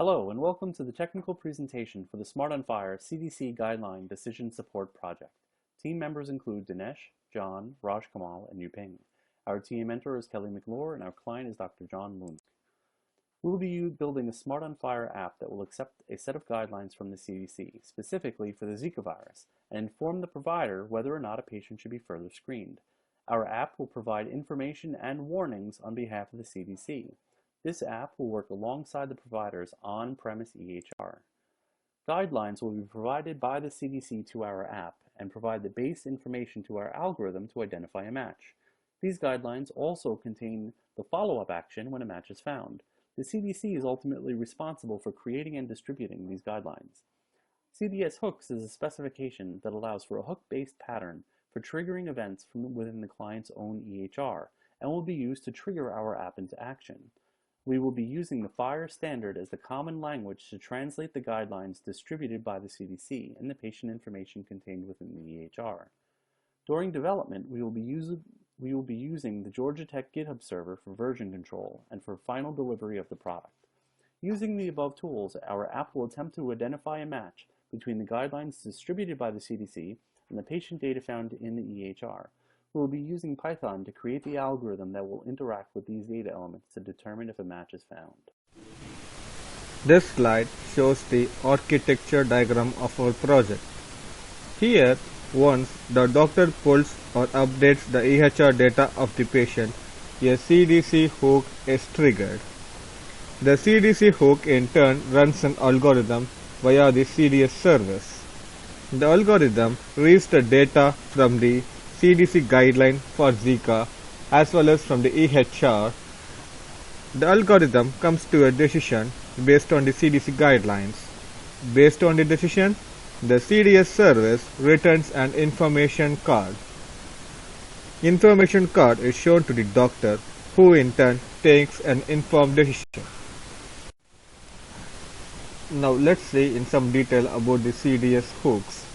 Hello and welcome to the technical presentation for the Smart on Fire CDC Guideline Decision Support Project. Team members include Dinesh, John, Raj Kamal, and Yuping. Our team mentor is Kelly McClure and our client is Dr. John Moon. We will be building a Smart on Fire app that will accept a set of guidelines from the CDC, specifically for the Zika virus, and inform the provider whether or not a patient should be further screened. Our app will provide information and warnings on behalf of the CDC. This app will work alongside the provider's on-premise EHR. Guidelines will be provided by the CDC to our app and provide the base information to our algorithm to identify a match. These guidelines also contain the follow-up action when a match is found. The CDC is ultimately responsible for creating and distributing these guidelines. CDS hooks is a specification that allows for a hook-based pattern for triggering events from within the client's own EHR and will be used to trigger our app into action. We will be using the FHIR standard as the common language to translate the guidelines distributed by the CDC and the patient information contained within the EHR. During development, we will be using the Georgia Tech GitHub server for version control and for final delivery of the product. Using the above tools, our app will attempt to identify a match between the guidelines distributed by the CDC and the patient data found in the EHR. We will be using Python to create the algorithm that will interact with these data elements to determine if a match is found. This slide shows the architecture diagram of our project. Here, once the doctor pulls or updates the EHR data of the patient, a CDC hook is triggered. The CDC hook in turn runs an algorithm via the CDS service. The algorithm reads the data from the CDC guideline for Zika as well as from the EHR. The algorithm comes to a decision based on the CDC guidelines. Based on the decision, the CDS service returns an information card. Information card is shown to the doctor, who in turn takes an informed decision. Now let's see in some detail about the CDS hooks.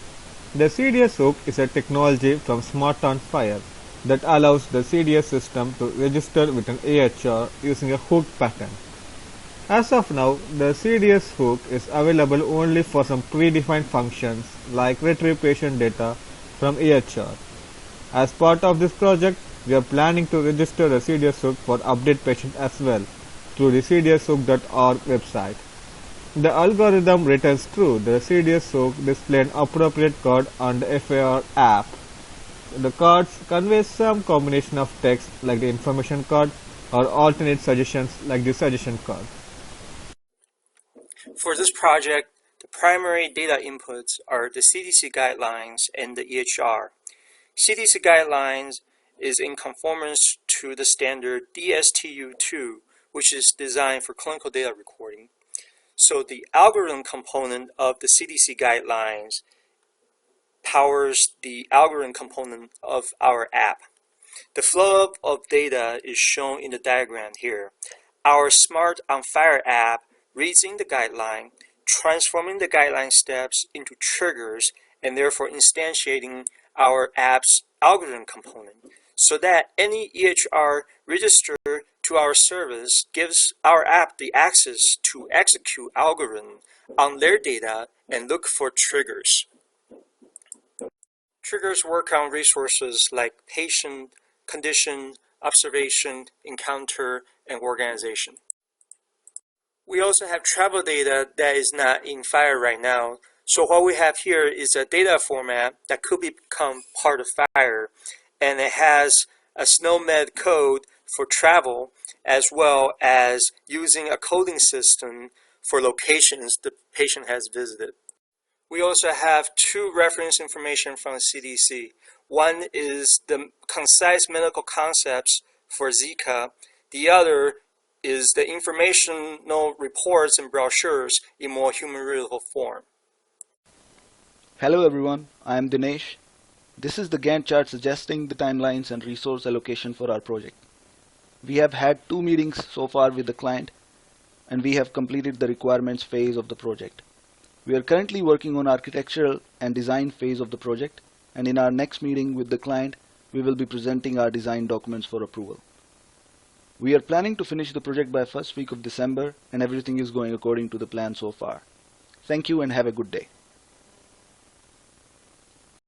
The CDS hook is a technology from Smart on Fire that allows the CDS system to register with an EHR using a hook pattern. As of now, the CDS hook is available only for some predefined functions like retrieve patient data from EHR. As part of this project, we are planning to register the CDS hook for update patient as well through the cdshook.org website. The algorithm returns true. The CDS hook displays an appropriate card on the FHIR app. The cards convey some combination of text like the information card or alternate suggestions like the suggestion card. For this project, the primary data inputs are the CDC guidelines and the EHR. CDC guidelines is in conformance to the standard DSTU2, which is designed for clinical data recording. So the algorithm component of the CDC guidelines powers the algorithm component of our app. The flow of data is shown in the diagram here. Our Smart on Fire app reads in the guideline, transforming the guideline steps into triggers and therefore instantiating our app's algorithm component, so that any EHR register to our service gives our app the access to execute algorithm on their data and look for triggers. Triggers work on resources like patient, condition, observation, encounter, and organization. We also have travel data that is not in FHIR right now. So what we have here is a data format that could become part of FHIR, and it has a SNOMED code for travel as well as using a coding system for locations the patient has visited. We also have two reference information from the CDC. One is the concise medical concepts for Zika. The other is the informational reports and brochures in more human-readable form. Hello everyone, I am Dinesh. This is the Gantt chart suggesting the timelines and resource allocation for our project. We have had 2 meetings so far with the client, and we have completed the requirements phase of the project. We are currently working on architectural and design phase of the project, and in our next meeting with the client, we will be presenting our design documents for approval. We are planning to finish the project by first week of December, and everything is going according to the plan so far. Thank you and have a good day.